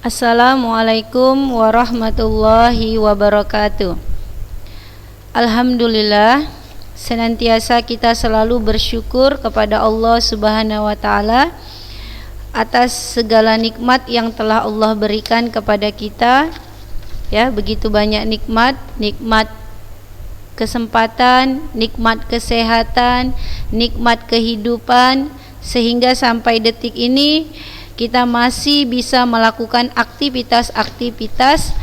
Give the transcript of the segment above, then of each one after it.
Assalamualaikum warahmatullahi wabarakatuh. Alhamdulillah, senantiasa kita selalu bersyukur kepada Allah Subhanahu wa taala atas segala nikmat yang telah Allah berikan kepada kita. Ya, begitu banyak nikmat kesempatan, nikmat kesehatan, nikmat kehidupan, sehingga sampai detik ini kita masih bisa melakukan aktivitas-aktivitas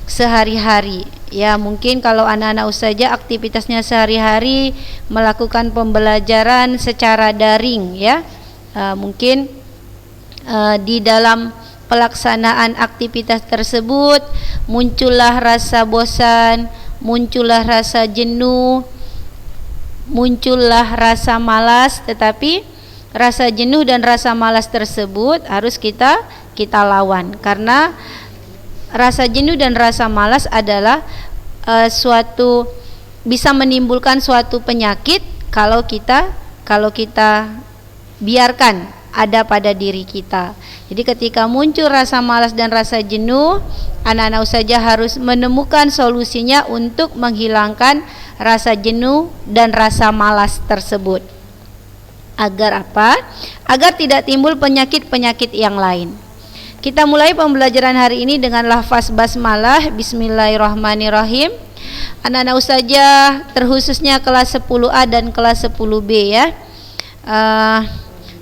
sehari-hari. Ya, mungkin kalau anak-anak ustazah aktivitasnya sehari-hari melakukan pembelajaran secara daring, ya. Mungkin di dalam pelaksanaan aktivitas tersebut muncullah rasa bosan, muncullah rasa jenuh, muncullah rasa malas, tetapi rasa jenuh dan rasa malas tersebut harus kita lawan, karena rasa jenuh dan rasa malas adalah bisa menimbulkan suatu penyakit kalau kita biarkan ada pada diri kita. Jadi ketika muncul rasa malas dan rasa jenuh, anak-anak ustazah harus menemukan solusinya untuk menghilangkan rasa jenuh dan rasa malas tersebut. Agar apa? Agar tidak timbul penyakit-penyakit yang lain. Kita mulai pembelajaran hari ini dengan lafaz basmalah. Bismillahirrahmanirrahim. Anak-anak ustazah terkhususnya kelas 10A dan kelas 10B, ya.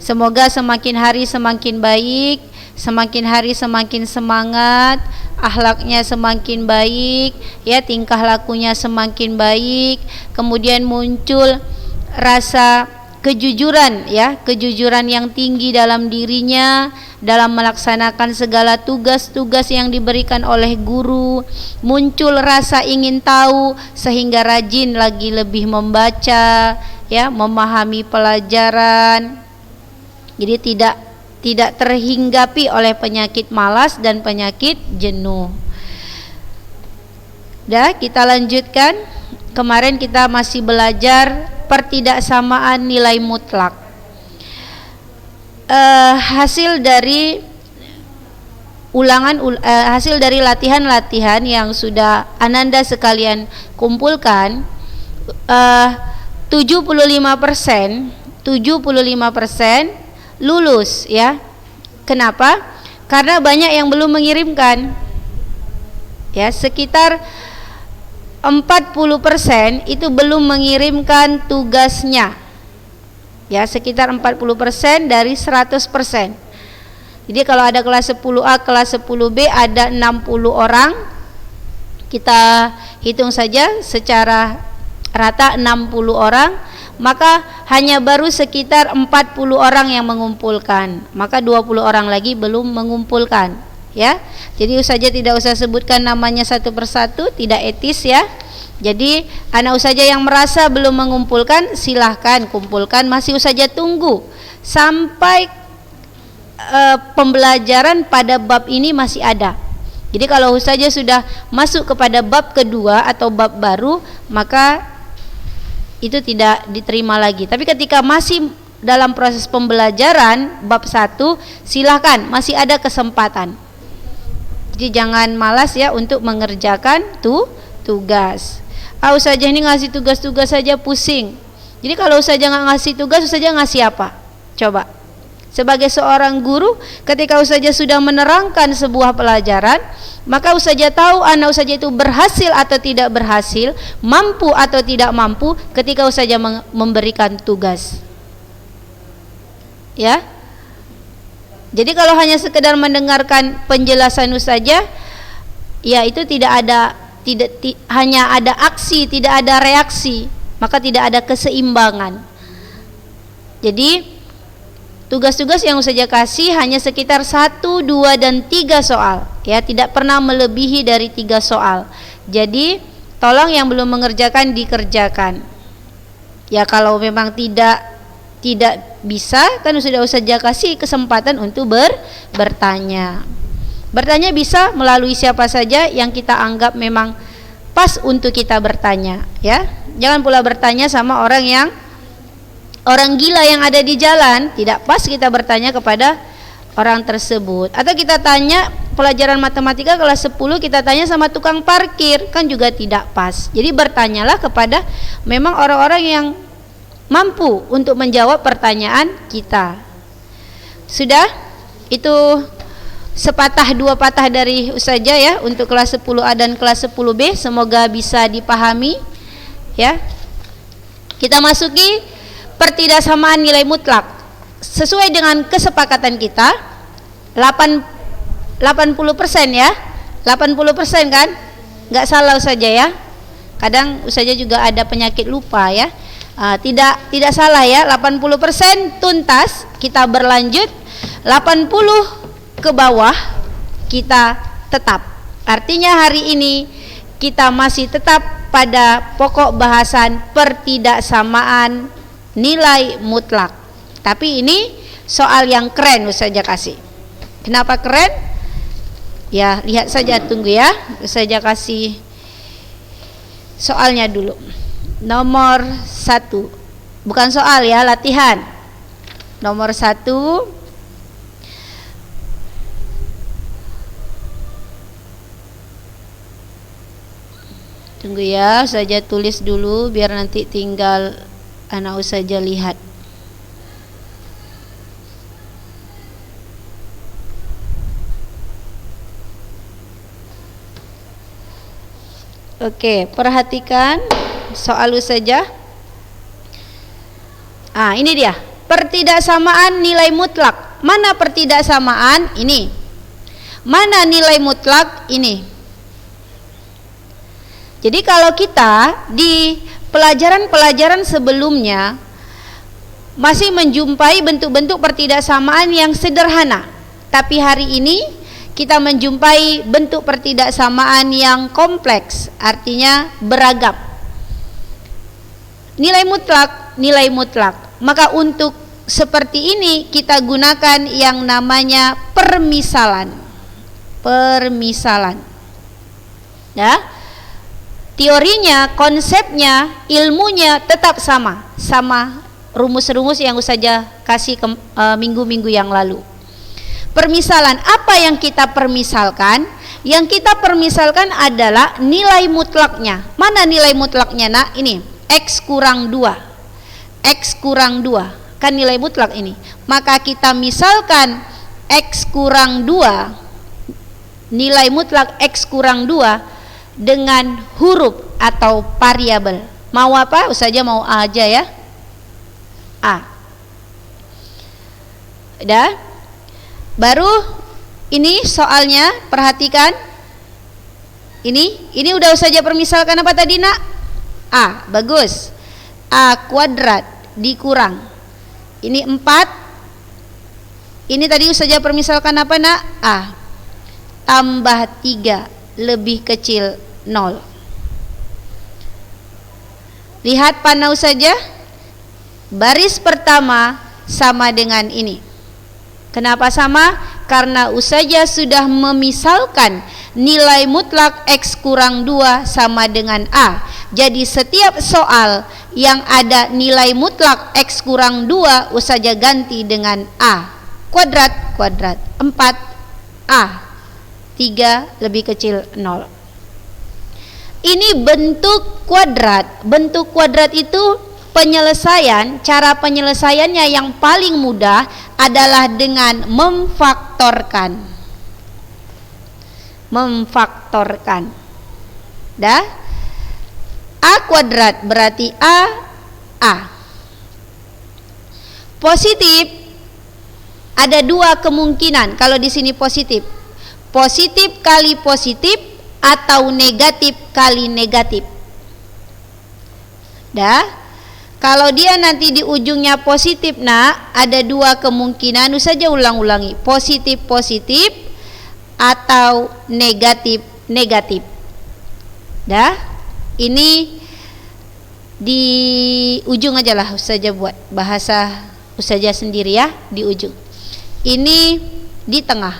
Semoga semakin hari semakin baik, semakin hari semakin semangat, akhlaknya semakin baik, ya, tingkah lakunya semakin baik, kemudian muncul rasa kejujuran, ya, kejujuran yang tinggi dalam dirinya dalam melaksanakan segala tugas-tugas yang diberikan oleh guru, muncul rasa ingin tahu sehingga rajin lagi lebih membaca, ya, memahami pelajaran. Jadi tidak terhinggapi oleh penyakit malas dan penyakit jenuh. Dah, kita lanjutkan. Kemarin kita masih belajar pertidaksamaan nilai mutlak. Hasil dari hasil dari latihan-latihan yang sudah Ananda sekalian kumpulkan, 75% lulus, ya. Kenapa? Karena banyak yang belum mengirimkan. Ya, sekitar 40% itu belum mengirimkan tugasnya. Ya, sekitar 40% dari 100%. Jadi kalau ada kelas 10A, kelas 10B ada 60 orang. Kita hitung saja secara rata 60 orang, maka hanya baru sekitar 40 orang yang mengumpulkan. Maka 20 orang lagi belum mengumpulkan, ya. Jadi ustazah tidak usah sebutkan namanya satu persatu, tidak etis, ya. Jadi anak ustazah yang merasa belum mengumpulkan, silahkan kumpulkan. Masih ustazah tunggu sampai pembelajaran pada bab ini masih ada. Jadi kalau ustazah sudah masuk kepada bab kedua atau bab baru, maka itu tidak diterima lagi. Tapi ketika masih dalam proses pembelajaran bab 1, silahkan, masih ada kesempatan. Jadi jangan malas, ya, untuk mengerjakan tugas. Ustazah ini ngasih tugas-tugas saja pusing. Jadi kalau ustazah nggak ngasih tugas, ustazah ngasih apa? Coba. Sebagai seorang guru, ketika ustazah sudah menerangkan sebuah pelajaran, maka ustazah tahu anak ustazah itu berhasil atau tidak berhasil, mampu atau tidak mampu ketika ustazah memberikan tugas. Ya. Jadi kalau hanya sekedar mendengarkan penjelasan ustazah, ya, itu hanya ada aksi, tidak ada reaksi, maka tidak ada keseimbangan. Jadi tugas-tugas yang ustazah kasih hanya sekitar 1, 2, dan 3 soal, ya, tidak pernah melebihi dari 3 soal. Jadi tolong yang belum mengerjakan dikerjakan. Ya, kalau memang tidak bisa, kan sudah ustazah kasih kesempatan untuk bertanya. Bertanya bisa melalui siapa saja yang kita anggap memang pas untuk kita bertanya, ya. Jangan pula bertanya sama orang gila yang ada di jalan. Tidak pas kita bertanya kepada orang tersebut. Atau kita tanya pelajaran matematika kelas 10 kita tanya sama tukang parkir, kan juga tidak pas. Jadi bertanyalah kepada memang orang-orang yang mampu untuk menjawab pertanyaan kita. Sudah? Itu sepatah dua patah dari Ustazah ya untuk kelas 10A dan kelas 10B, semoga bisa dipahami ya. Kita masuki pertidaksamaan nilai mutlak sesuai dengan kesepakatan kita 80% ya, 80% kan, nggak salah Ustazah ya. Kadang Ustazah juga ada penyakit lupa ya. Tidak salah ya, 80% tuntas, kita berlanjut, 80 ke bawah kita tetap. Artinya hari ini kita masih tetap pada pokok bahasan pertidaksamaan nilai mutlak. Tapi ini soal yang keren Ustazah kasih. Kenapa keren? Ya lihat saja, tunggu ya, Ustazah kasih soalnya dulu. Nomor 1, bukan soal ya, latihan. Nomor 1, tunggu ya, Ustazah tulis dulu biar nanti tinggal anak Ustazah lihat. Oke, perhatikan soal Ustazah. Ini dia, pertidaksamaan nilai mutlak. Mana pertidaksamaan? Ini. Mana nilai mutlak? Ini. Jadi kalau kita di pelajaran-pelajaran sebelumnya masih menjumpai bentuk-bentuk pertidaksamaan yang sederhana, tapi hari ini kita menjumpai bentuk pertidaksamaan yang kompleks, artinya beragam. Nilai mutlak. Maka untuk seperti ini kita gunakan yang namanya permisalan. Ya. Teorinya, konsepnya, ilmunya tetap sama rumus-rumus yang Ustazah kasih minggu-minggu yang lalu. Permisalan, apa yang kita permisalkan? Yang kita permisalkan adalah nilai mutlaknya. Mana nilai mutlaknya nak? Ini, X kurang 2. Kan nilai mutlak ini. Maka kita misalkan X kurang 2, nilai mutlak X kurang 2 dengan huruf atau variabel. Mau apa? Ustazah mau A aja ya. A. Udah? Baru ini soalnya, perhatikan. Ini udah Ustazah permisalkan apa tadi nak? A, bagus. A kuadrat dikurang. Ini 4. Ini tadi Ustazah permisalkan apa nak? A tambah 3 lebih kecil 0. Lihat panau saja. Baris pertama sama dengan ini. Kenapa sama? Karena Ustazah sudah memisalkan nilai mutlak X kurang 2 sama dengan A. Jadi setiap soal yang ada nilai mutlak X kurang 2 Ustazah ganti dengan A. Kuadrat 4 A 3 lebih kecil 0. Ini bentuk kuadrat. Bentuk kuadrat itu penyelesaian, cara penyelesaiannya yang paling mudah adalah dengan memfaktorkan. Dah? A kuadrat berarti A. Positif ada 2 kemungkinan kalau di sini positif. Positif kali positif atau negatif kali negatif. Dah? Kalau dia nanti di ujungnya positif nak, ada 2 kemungkinan. Saja ulang-ulangi, positif atau negatif. Dah, ini di ujung aja lah Ustazah buat bahasa Ustazah sendiri ya, di ujung. Ini di tengah.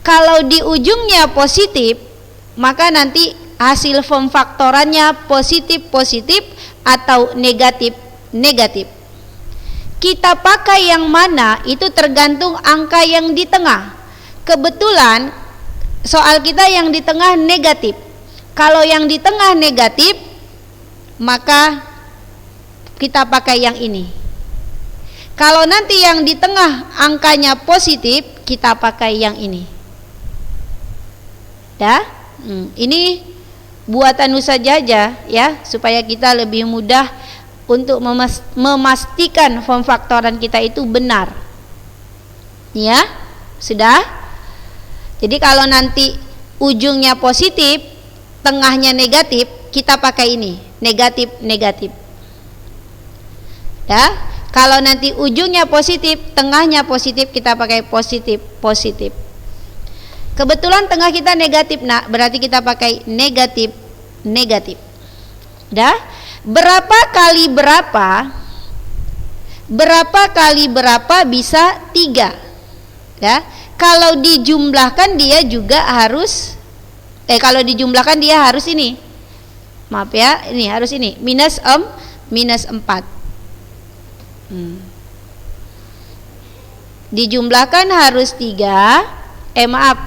Kalau di ujungnya positif, maka nanti hasil pemfaktorannya positif atau negatif. Kita pakai yang mana itu tergantung angka yang di tengah. Kebetulan soal kita yang di tengah negatif. Kalau yang di tengah negatif, maka kita pakai yang ini. Kalau nanti yang di tengah angkanya positif, kita pakai yang ini. Ini buatan Ustaz Jaja ya, supaya kita lebih mudah untuk memastikan form faktoran kita itu benar. Ya, sudah. Jadi kalau nanti ujungnya positif, tengahnya negatif, kita pakai ini, negatif. Ya, kalau nanti ujungnya positif, tengahnya positif, kita pakai positif. Kebetulan tengah kita negatif, nak, berarti kita pakai negatif. Dah? Berapa kali berapa bisa 3. Ya. Kalau dijumlahkan dia juga harus dijumlahkan dia harus ini. Maaf ya, ini harus ini. Minus 4. Dijumlahkan harus 3.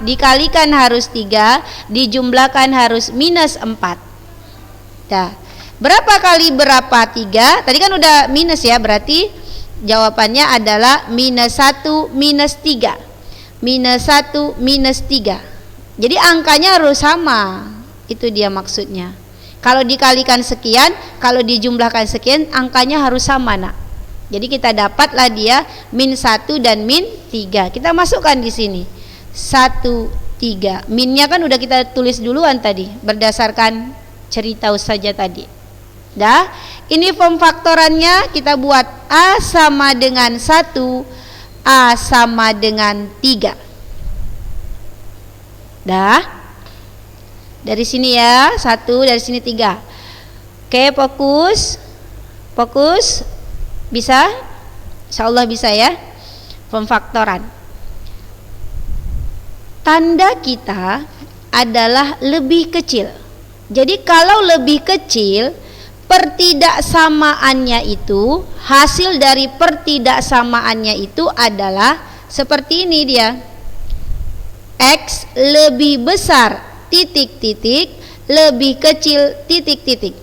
Dikalikan harus 3, dijumlahkan harus minus 4. Dah. Berapa kali berapa 3? Tadi kan udah minus ya, berarti jawabannya adalah minus 1 minus 3. Minus 1 minus 3. Jadi angkanya harus sama. Itu dia maksudnya. Kalau dikalikan sekian, kalau dijumlahkan sekian, angkanya harus sama, nak. Jadi kita dapatlah dia min 1 dan min 3. Kita masukkan di sini. 1, 3. Minnya kan udah kita tulis duluan tadi, berdasarkan cerita saja tadi. Dah, ini form faktorannya kita buat A sama dengan 1, A sama dengan 3. Dah. Dari sini ya, 1, dari sini 3. Oke, fokus. Bisa? Insyaallah bisa ya. Form faktoran. Tanda kita adalah lebih kecil. Jadi kalau lebih kecil, pertidaksamaannya itu, hasil dari pertidaksamaannya itu adalah seperti ini dia. X lebih besar titik-titik, lebih kecil titik-titik.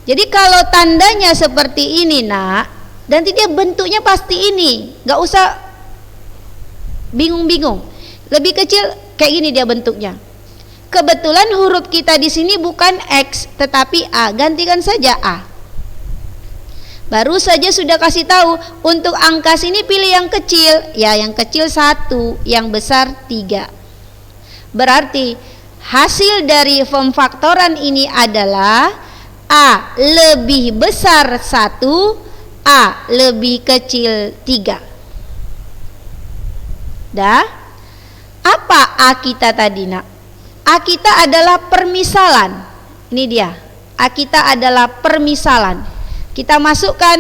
Jadi kalau tandanya seperti ini, nak, nanti dia bentuknya pasti ini, gak usah bingung-bingung. Lebih kecil kayak gini dia bentuknya. Kebetulan huruf kita di sini bukan X tetapi A, gantikan saja A. Baru saja sudah kasih tahu untuk angka sini pilih yang kecil. Ya, yang kecil 1, yang besar 3. Berarti hasil dari form faktoran ini adalah A lebih besar 1, A lebih kecil 3. Dah? Apa A kita tadi, nak? A kita adalah permisalan. Ini dia. A kita adalah permisalan. Kita masukkan,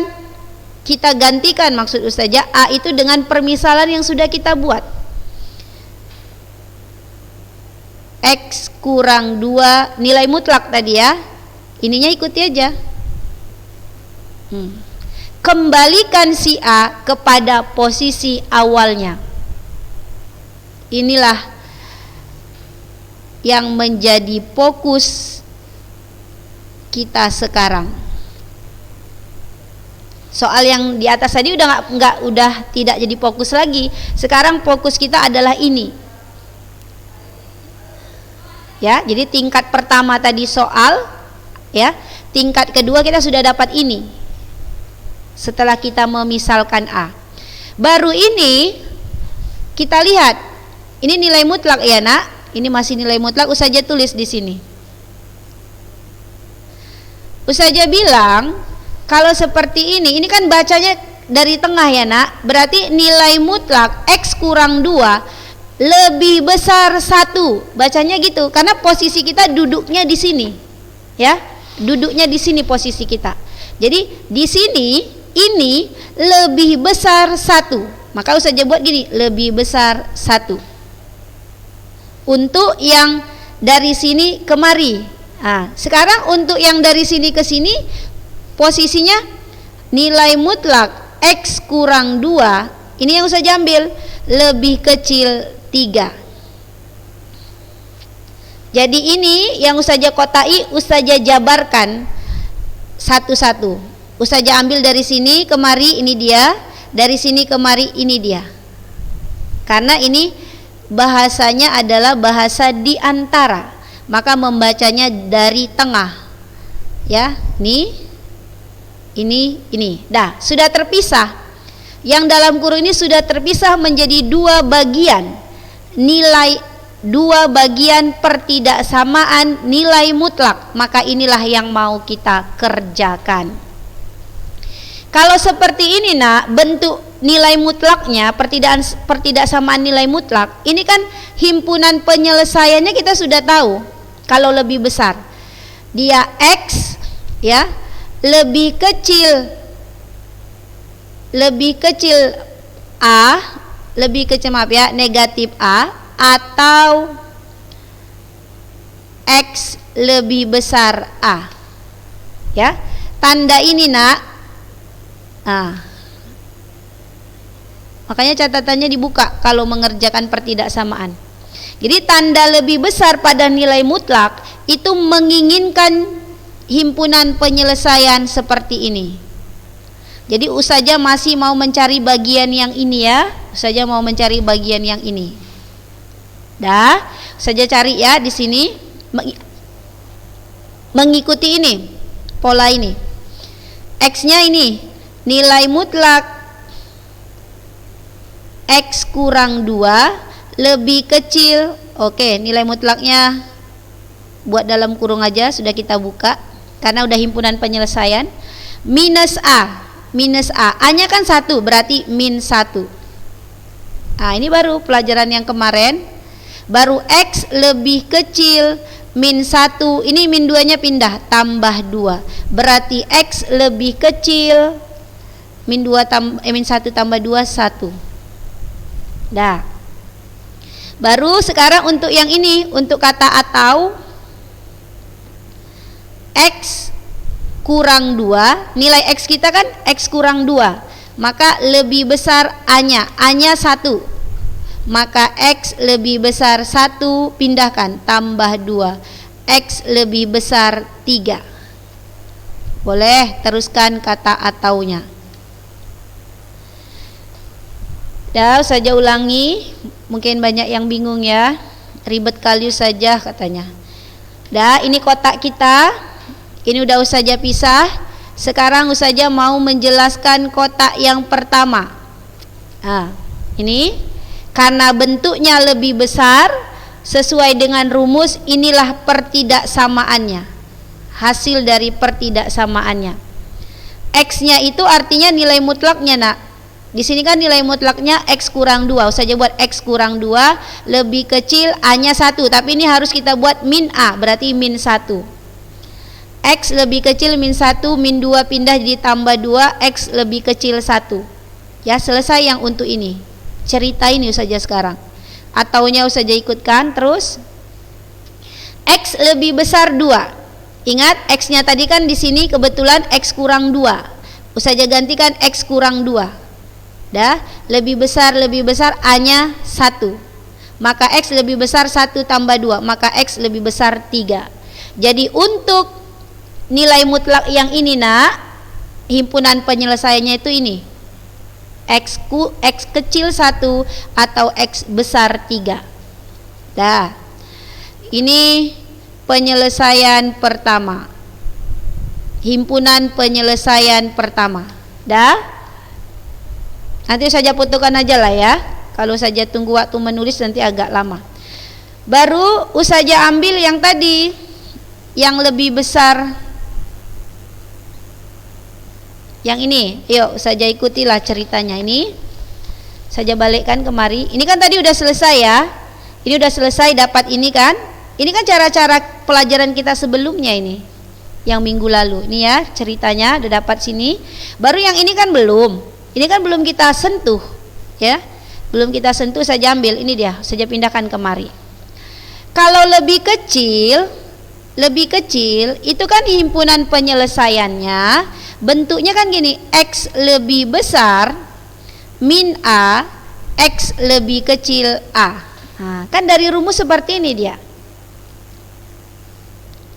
kita gantikan maksud Ustazah A itu dengan permisalan yang sudah kita buat. X kurang 2 nilai mutlak tadi ya. Ininya ikuti aja. Kembalikan si A kepada posisi awalnya. Inilah yang menjadi fokus kita sekarang. Soal yang di atas tadi udah tidak jadi fokus lagi. Sekarang fokus kita adalah ini. Ya, jadi tingkat pertama tadi soal, ya. Tingkat kedua kita sudah dapat ini. Setelah kita memisalkan A. Baru ini kita lihat. Ini nilai mutlak ya, nak. Ini masih nilai mutlak, Ustazah tulis di sini. Ustazah bilang kalau seperti ini kan bacanya dari tengah ya, nak. Berarti nilai mutlak X kurang 2 lebih besar 1. Bacanya gitu karena posisi kita duduknya di sini. Ya, duduknya di sini posisi kita. Jadi di sini ini lebih besar 1. Maka Ustazah buat gini, lebih besar 1. Untuk yang dari sini kemari. Nah, sekarang untuk yang dari sini ke sini posisinya nilai mutlak X kurang 2, ini yang Ustazah ambil, lebih kecil 3. Jadi ini yang Ustazah kotai, Ustazah jabarkan satu-satu. Ustazah ambil dari sini kemari, ini dia. Dari sini kemari, ini dia. Karena ini bahasanya adalah bahasa di antara, maka membacanya dari tengah. Ya, ini. Dah, sudah terpisah. Yang dalam kurung ini sudah terpisah menjadi dua bagian. Nilai dua bagian pertidaksamaan nilai mutlak, maka inilah yang mau kita kerjakan. Kalau seperti ini nak, bentuk nilai mutlaknya, pertidaksamaan nilai mutlak, ini kan himpunan penyelesaiannya kita sudah tahu. Kalau lebih besar, dia X ya, lebih kecil A, lebih kecil, maaf ya, negatif A, atau X lebih besar A. Ya, tanda ini nak. Makanya catatannya dibuka kalau mengerjakan pertidaksamaan. Jadi tanda lebih besar pada nilai mutlak itu menginginkan himpunan penyelesaian seperti ini. Jadi Ustazah masih mau mencari bagian yang ini ya. Ustazah mau mencari bagian yang ini. Dah, Ustazah cari ya di sini, mengikuti ini, pola ini. X-nya ini, nilai mutlak X kurang 2 lebih kecil. Oke, nilai mutlaknya buat dalam kurung aja, sudah kita buka karena udah himpunan penyelesaian. Minus A, A-nya kan 1, berarti min 1. Ini baru pelajaran yang kemarin. Baru X lebih kecil min 1, ini min 2 nya pindah, tambah 2, berarti X lebih kecil min 1 tambah 2, 1. Dah. Baru sekarang untuk yang ini, untuk kata atau, X kurang 2, nilai X kita kan X kurang 2, maka lebih besar A-nya 1, maka X lebih besar 1, pindahkan, tambah 2, X lebih besar 3. Boleh teruskan kata ataunya. Dah, saja ulangi, mungkin banyak yang bingung ya, ribet kali saja katanya. Dah, ini kotak kita, ini udah Ustazah pisah. Sekarang Ustazah mau menjelaskan kotak yang pertama. Ini karena bentuknya lebih besar, sesuai dengan rumus, inilah pertidaksamaannya, hasil dari pertidaksamaannya. X-nya itu artinya nilai mutlaknya nak. Di sini kan nilai mutlaknya X kurang 2. Ustazah buat X kurang 2 lebih kecil A-nya 1, tapi ini harus kita buat min A, berarti min 1. X lebih kecil min 1, min 2 pindah jadi tambah 2, X lebih kecil 1. Ya, selesai yang untuk ini. Cerita ini Ustazah sekarang. Ataunya Ustazah ikutkan terus. X lebih besar 2. Ingat X-nya tadi kan di sini kebetulan X kurang 2. Ustazah gantikan X kurang 2. Dah, lebih besar A-nya 1. Maka X lebih besar 1 tambah 2, maka X lebih besar 3. Jadi untuk nilai mutlak yang ini nak, himpunan penyelesaiannya itu ini, X kecil 1 atau X besar 3. Dah, ini penyelesaian pertama, himpunan penyelesaian pertama. Dah, nanti saja fotokan aja lah ya, kalau saja tunggu waktu menulis nanti agak lama. Baru Ustazah ambil yang tadi, yang lebih besar, yang ini. Yuk Ustazah ikutilah ceritanya. Ini saja balikkan kemari. Ini kan tadi udah selesai ya, ini udah selesai dapat ini kan. Ini kan cara-cara pelajaran kita sebelumnya ini, yang minggu lalu. Ini ya ceritanya udah dapat sini. Baru yang ini kan belum. Ini kan belum kita sentuh ya, belum kita sentuh. Saya ambil ini dia, saya pindahkan kemari. Kalau lebih kecil itu kan himpunan penyelesaiannya bentuknya kan gini, X lebih besar min A, X lebih kecil A. Nah, kan dari rumus seperti ini dia.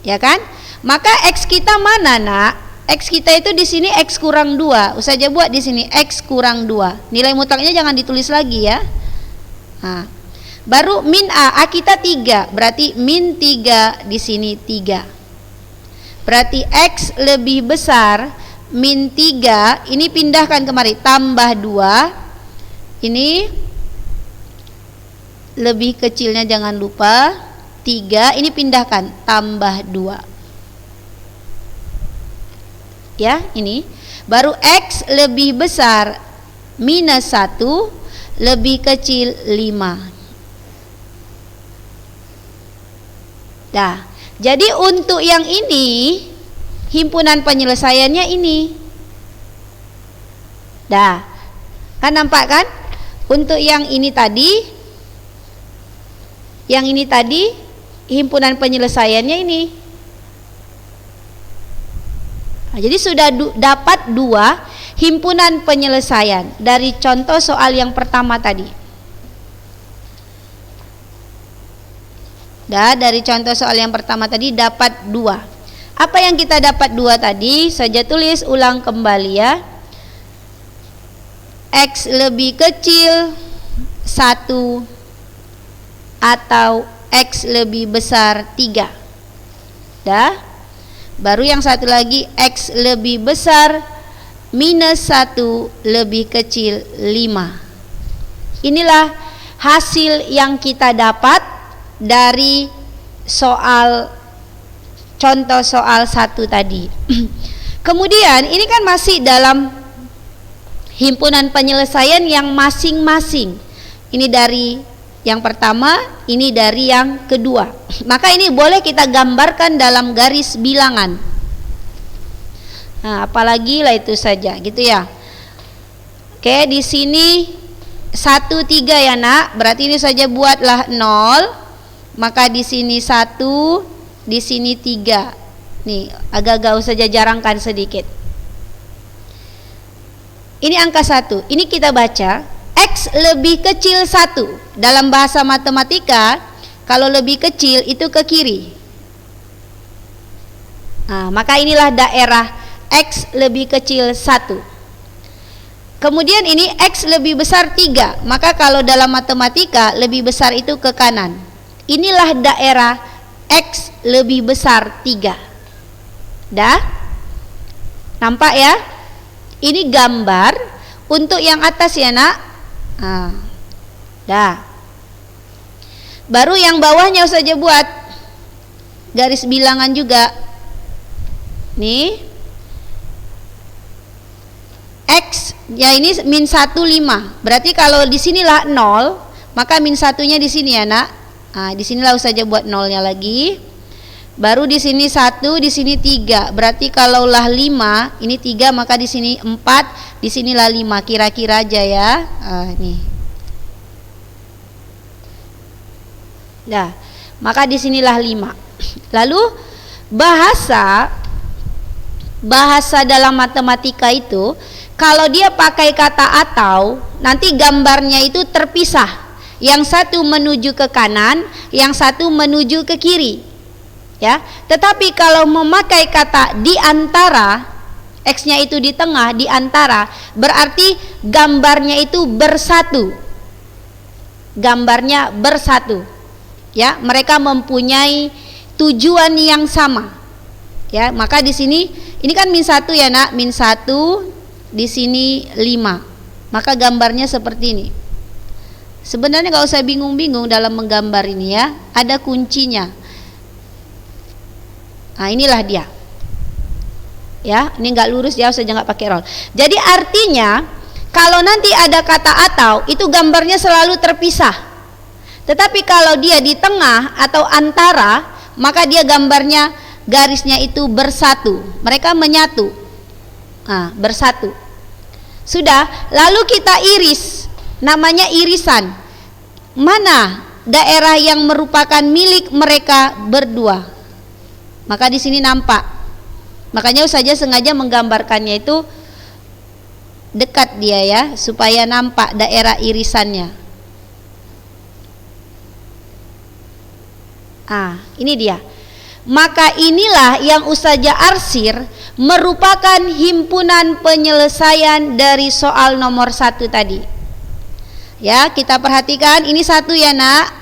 Ya kan? Maka X kita mana, Nak? X kita itu di sini X kurang 2. Usah aja buat di sini X kurang 2. Nilai mutlaknya jangan ditulis lagi ya. Nah, baru min A kita 3. Berarti min 3 di sini 3. Berarti X lebih besar min 3, ini pindahkan kemari, tambah 2. Ini lebih kecilnya jangan lupa 3, ini pindahkan tambah 2. Ya, ini baru X lebih besar minus 1 lebih kecil 5. Dah, jadi untuk yang ini himpunan penyelesaiannya ini. Dah, kan nampak kan? Untuk yang ini tadi himpunan penyelesaiannya ini. Nah, jadi sudah dapat 2 himpunan penyelesaian dari contoh soal yang pertama tadi. Dari contoh soal yang pertama tadi dapat 2. Apa yang kita dapat 2 tadi? Saja tulis ulang kembali ya. X lebih kecil 1 atau X lebih besar 3. Baru yang satu lagi, X lebih besar minus 1 lebih kecil 5. Inilah hasil yang kita dapat dari soal contoh soal 1 tadi. Kemudian ini kan masih dalam himpunan penyelesaian yang masing-masing. Ini dari yang pertama, ini dari yang kedua. Maka ini boleh kita gambarkan dalam garis bilangan. Nah, apalagi lah itu saja, gitu ya. Oke, di sini 1 3 ya, Nak. Berarti ini saja buatlah 0. Maka di sini 1, di sini 3. Nih, agak-agak saja jarangkan sedikit. Ini angka 1. Ini kita baca X lebih kecil 1. Dalam bahasa matematika, kalau lebih kecil itu ke kiri. Nah, maka inilah daerah X lebih kecil 1. Kemudian ini X lebih besar 3. Maka kalau dalam matematika lebih besar itu ke kanan. Inilah daerah X lebih besar 3. Dah? Nampak ya? Ini gambar untuk yang atas ya, Nak. Dah. Baru yang bawahnya saja buat garis bilangan juga. Nih. X ya ini min 1 5. Berarti kalau di sinilah 0, maka min 1-nya di sini ya, Nak. Di sinilah saja buat 0-nya lagi. Baru di sini 1, di sini 3. Berarti kalaulah 5, ini 3, maka di sini 4, di sinilah 5. Kira-kira aja ya. Nih. Nah, maka di sinilah 5. Lalu bahasa dalam matematika itu kalau dia pakai kata atau, nanti gambarnya itu terpisah. Yang satu menuju ke kanan, yang satu menuju ke kiri. Ya, tetapi kalau memakai kata di antara, X-nya itu di tengah, di antara, berarti gambarnya itu bersatu. Gambarnya bersatu. Ya, mereka mempunyai tujuan yang sama. Ya, maka di sini ini kan min 1 ya, Nak, min 1, di sini 5. Maka gambarnya seperti ini. Sebenarnya nggak usah bingung-bingung dalam menggambar ini ya, ada kuncinya. Nah, inilah dia. Ya, ini nggak lurus ya, saja nggak pakai roll. Jadi artinya kalau nanti ada kata atau, itu gambarnya selalu terpisah. Tetapi kalau dia di tengah atau antara, maka dia gambarnya garisnya itu bersatu. Mereka menyatu. Nah, bersatu. Sudah, lalu kita iris. Namanya irisan. Mana daerah yang merupakan milik mereka berdua? Maka di sini nampak Makanya Ustazah sengaja menggambarkannya itu dekat dia ya, supaya nampak daerah irisannya. Ini dia. Maka inilah yang Ustazah arsir merupakan himpunan penyelesaian dari soal nomor 1 tadi. Ya, kita perhatikan ini 1 ya nak,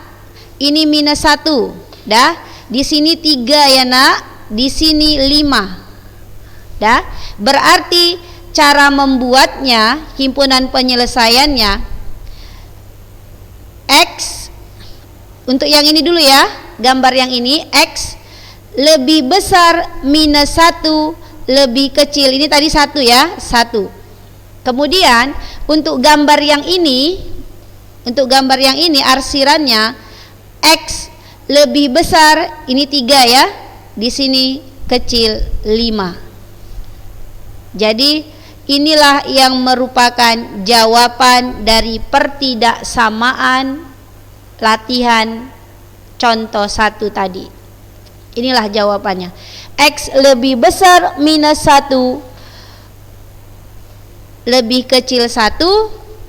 ini minus 1, dah. Di sini 3 ya nak, di sini 5, dah. Berarti cara membuatnya, himpunan penyelesaiannya, X, untuk yang ini dulu ya, gambar yang ini, X lebih besar minus 1 lebih kecil, ini tadi 1 ya, 1. Kemudian untuk gambar yang ini, arsirannya X lebih besar, ini 3 ya, di sini kecil 5. Jadi inilah yang merupakan jawaban dari pertidaksamaan latihan contoh 1 tadi. Inilah jawabannya. X lebih besar minus 1 lebih kecil 1,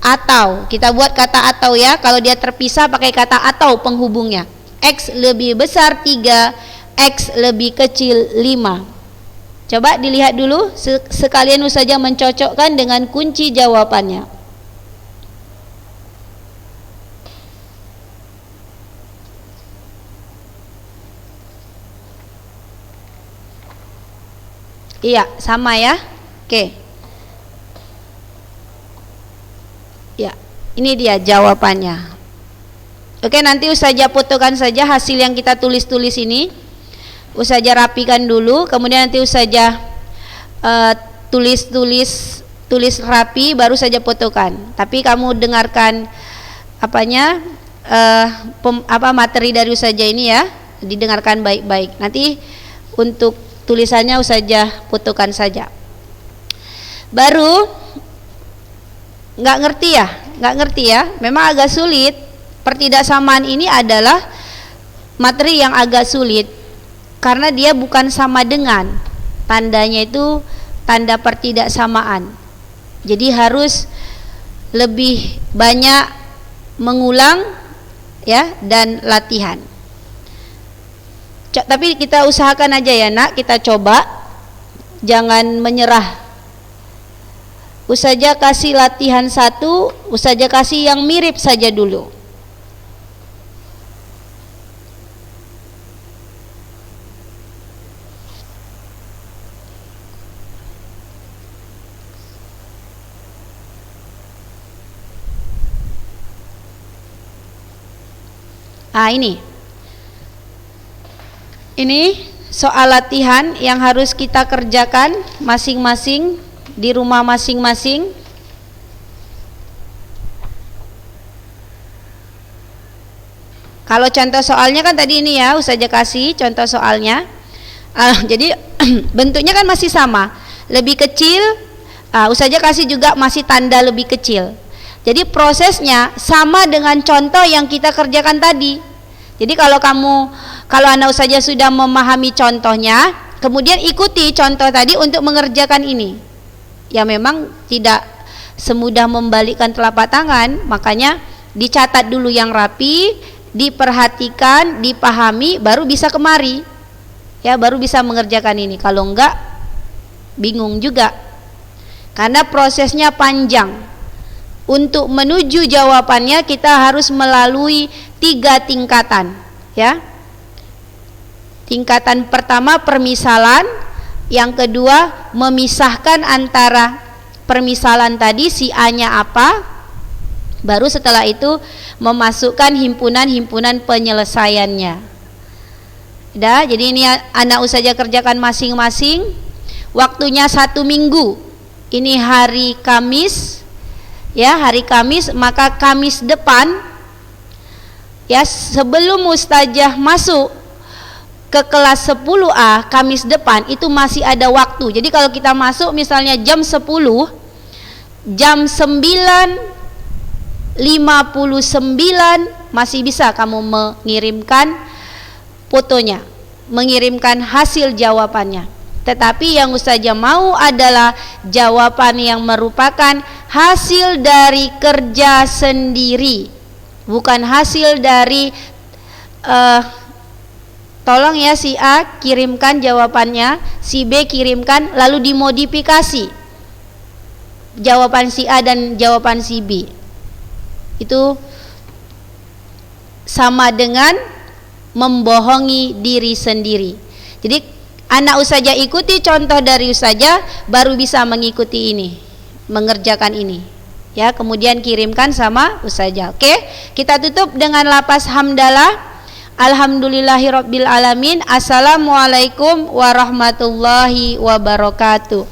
atau kita buat kata atau ya, kalau dia terpisah pakai kata atau penghubungnya. X lebih besar 3, X lebih kecil 5. Coba dilihat dulu, sekalian Ustazah mencocokkan dengan kunci jawabannya. Iya, sama ya. Oke. Ya, ini dia jawabannya. Oke, nanti Ustazah fotokan saja hasil yang kita tulis-tulis ini. Ustazah rapikan dulu, kemudian nanti Ustazah tulis rapi, baru saja fotokan. Tapi kamu dengarkan materi dari Ustazah ini ya, didengarkan baik-baik. Nanti untuk tulisannya Ustazah fotokan saja. Baru nggak ngerti ya, memang agak sulit. Pertidaksamaan ini adalah materi yang agak sulit karena dia bukan sama dengan, tandanya itu tanda pertidaksamaan. Jadi harus lebih banyak mengulang ya dan latihan. Tapi kita usahakan aja ya nak, kita coba, jangan menyerah. Ustazah kasih latihan 1, Ustazah kasih yang mirip saja dulu. Ini soal latihan yang harus kita kerjakan masing-masing di rumah masing-masing. Kalau contoh soalnya kan tadi ini ya, Ustazah kasih contoh soalnya. Jadi bentuknya kan masih sama, lebih kecil. Ustazah kasih juga masih tanda lebih kecil. Jadi prosesnya sama dengan contoh yang kita kerjakan tadi. Jadi kalau anak Ustazah sudah memahami contohnya, kemudian ikuti contoh tadi untuk mengerjakan ini. Ya memang tidak semudah membalikkan telapak tangan, makanya dicatat dulu yang rapi, diperhatikan, dipahami, baru bisa kemari. Ya, baru bisa mengerjakan ini. Kalau enggak, bingung juga. Karena prosesnya panjang. Untuk menuju jawabannya kita harus melalui 3 tingkatan, ya. Tingkatan pertama permisalan, yang kedua memisahkan antara permisalan tadi si A-nya apa, baru setelah itu memasukkan himpunan-himpunan penyelesaiannya. Jadi ini anak Ustazah kerjakan masing-masing. Waktunya 1 minggu. Ini hari Kamis. Ya, hari Kamis, maka Kamis depan ya, sebelum Ustazah masuk ke kelas 10A, Kamis depan itu masih ada waktu. Jadi kalau kita masuk misalnya jam 10, jam 9:59 masih bisa kamu mengirimkan fotonya, mengirimkan hasil jawabannya. Tetapi yang Ustazah mau adalah jawaban yang merupakan hasil dari kerja sendiri, bukan hasil dari tolong ya si A kirimkan jawabannya, si B kirimkan, lalu dimodifikasi jawaban si A dan jawaban si B. Itu sama dengan membohongi diri sendiri. Jadi anak Ustazah ikuti contoh dari Ustazah, baru bisa mengikuti ini, mengerjakan ini ya, kemudian kirimkan sama Ustazah. Oke, kita tutup dengan lafaz hamdalah. Alhamdulillahirabbil alamin. Assalamualaikum warahmatullahi wabarakatuh.